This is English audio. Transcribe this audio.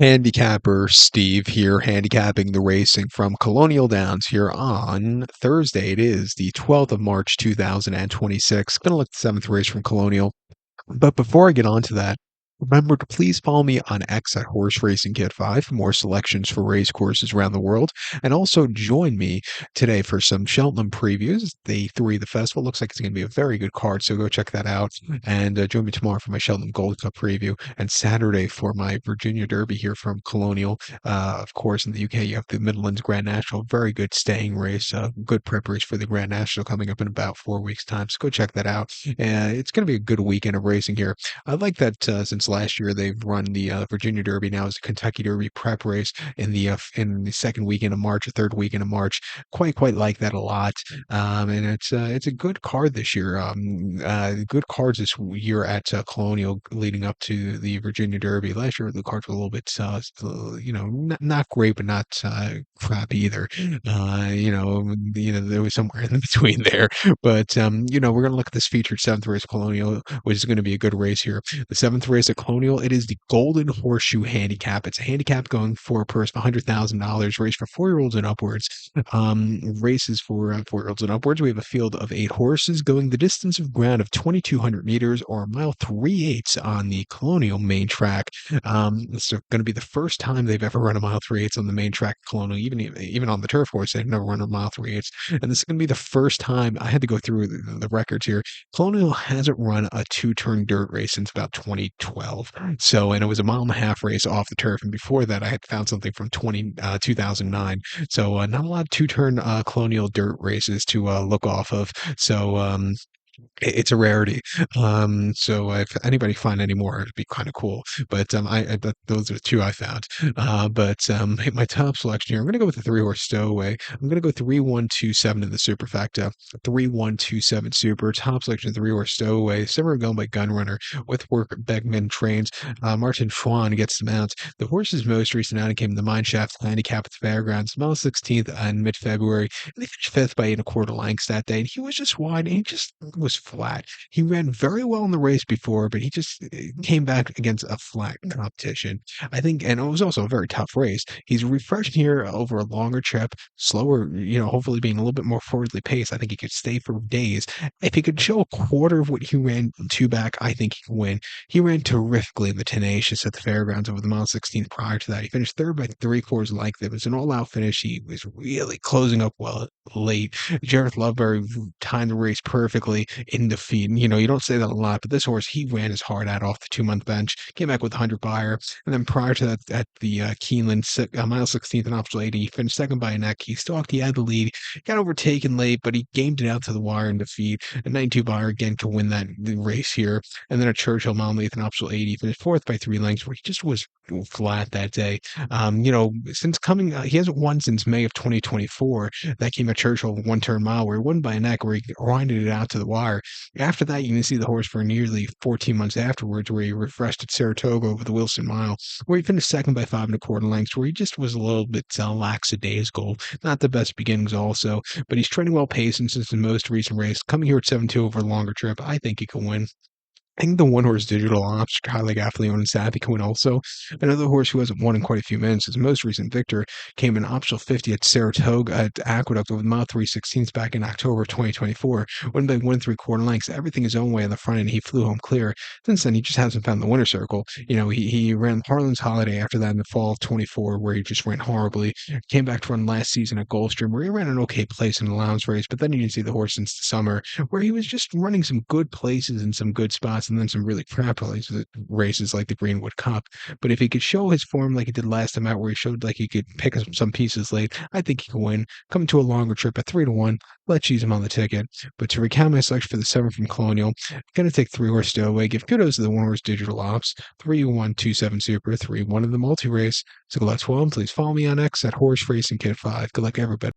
Handicapper Steve here, handicapping the racing from Colonial Downs here on Thursday. It is the 12th of March, 2026. Gonna look at the seventh race from Colonial. But before I get on to that, remember to please follow me on X at Horse Racing Kid 5 for more selections for race courses around the world. And also join me today for some Cheltenham previews. Day three of the festival looks like it's going to be a very good card, so go check that out. And join me tomorrow for my Cheltenham Gold Cup preview, and Saturday for my Virginia Derby here from Colonial. Of course, in the UK, you have the Midlands Grand National, very good staying race, good prep race for the Grand National coming up in about 4 weeks' time. So go check that out. It's going to be a good weekend of racing here. I like that since last year they've run the Virginia Derby now as a Kentucky Derby prep race in the second weekend of March, or third weekend of March. Quite like that a lot. And it's a good card this year. Good cards this year at Colonial leading up to the Virginia Derby. Last year the cards were a little bit not great, but not crap either. There was somewhere in between there. But we're going to look at this featured seventh race Colonial, which is going to be a good race here. The seventh race at Colonial, it is the Golden Horseshoe Handicap. It's a handicap going for a purse of $100,000, race for 4-year-olds and upwards. Races for 4-year-olds and upwards. We have a field of 8 horses going the distance of ground of 2,200 meters, or a mile 3/8 on the Colonial main track. It's going to be the first time they've ever run a mile 3/8 on the main track at Colonial. Even on the turf course, they've never run a mile 3/8. And this is going to be the first time. I had to go through the records here. Colonial hasn't run a two-turn dirt race since about 2012. So, and it was a mile and a half race off the turf. And before that, I had found something from 2009. So, not a lot of two-turn Colonial dirt races to look off of. So, it's a rarity. So if anybody find any more, it'd be kind of cool. But those are the two I found. My top selection here, I'm going to go with the 3-horse Stowaway. I'm going to go 3-1-2-7 in the superfecta. 3-1-2-7 super. Top selection 3-horse Stowaway. Similar going by Gunrunner with work Beckman trains. Martin Schwann gets the mount. The horse's most recent outing came in the Mineshaft Handicap at the Fairgrounds, Mile 16th in mid-February. And they finished 5th by 8 1/4 lengths that day. And he was just wide, and he just was flat. He ran very well in the race before, but he just came back against a flat competition. I think, and it was also a very tough race. He's refreshed here over a longer trip, slower, hopefully being a little bit more forwardly paced. I think he could stay for days. If he could show a quarter of what he ran two back, I think he can win. He ran terrifically in the Tenacious at the Fairgrounds over the mile 16 prior to that. He finished third by 3/4 length. It was an all-out finish. He was really closing up well late. Jareth Loveberry timed the race perfectly in defeat. You don't say that a lot, but this horse, he ran his heart out off the 2-month bench, came back with 100 buyer, and then prior to that, at the Keeneland mile 16th and optional 80, he finished second by a neck. He stalked, he had the lead, got overtaken late, but he gamed it out to the wire in defeat. A 92 buyer again to win that race here, and then at Churchill mile 8th and optional 80, he finished fourth by 3 lengths, where he just was flat that day. Since coming, he hasn't won since May of 2024. That came at Churchill 1-turn mile, where he won by a neck, where he grinded it out to the wire. After that, you can see the horse for nearly 14 months afterwards, where he refreshed at Saratoga over the Wilson Mile, where he finished second by 5 1/4 lengths, where he just was a little bit lackadaisical. Not the best beginnings also, but he's training well paced since his most recent race. Coming here at 7-2 over a longer trip, I think he can win. I think the 1-horse Digital Ops, Kylie Gaffley and Savvy can win also. Another horse who hasn't won in quite a few minutes. His most recent victor came in optional 50 at Saratoga at Aqueduct over the mile 3/16 back in October of 2024. Won by 1 3/4 lengths. Everything his own way on the front end. He flew home clear. Since then, he just hasn't found the winner's circle. He ran Harlan's Holiday after that in the fall of 24, where he just ran horribly. Came back to run last season at Gulfstream, where he ran an okay place in an allowance race, but then you didn't see the horse since the summer, where he was just running some good places in some good spots, and then some really crap races like the Greenwood Cup. But if he could show his form like he did last time out, where he showed like he could pick up some pieces late, I think he can win. Coming to a longer trip at 3-1, let's use him on the ticket. But to recount my selection for the 7 from Colonial, I'm going to take 3-horse Stowaway. Give kudos to the 1-horse Digital Ops. 3-1-2-7 super. 3-1 in the multi-race. So good luck to all. Please follow me on X at Horse Racing Kid 5. Good luck, everybody.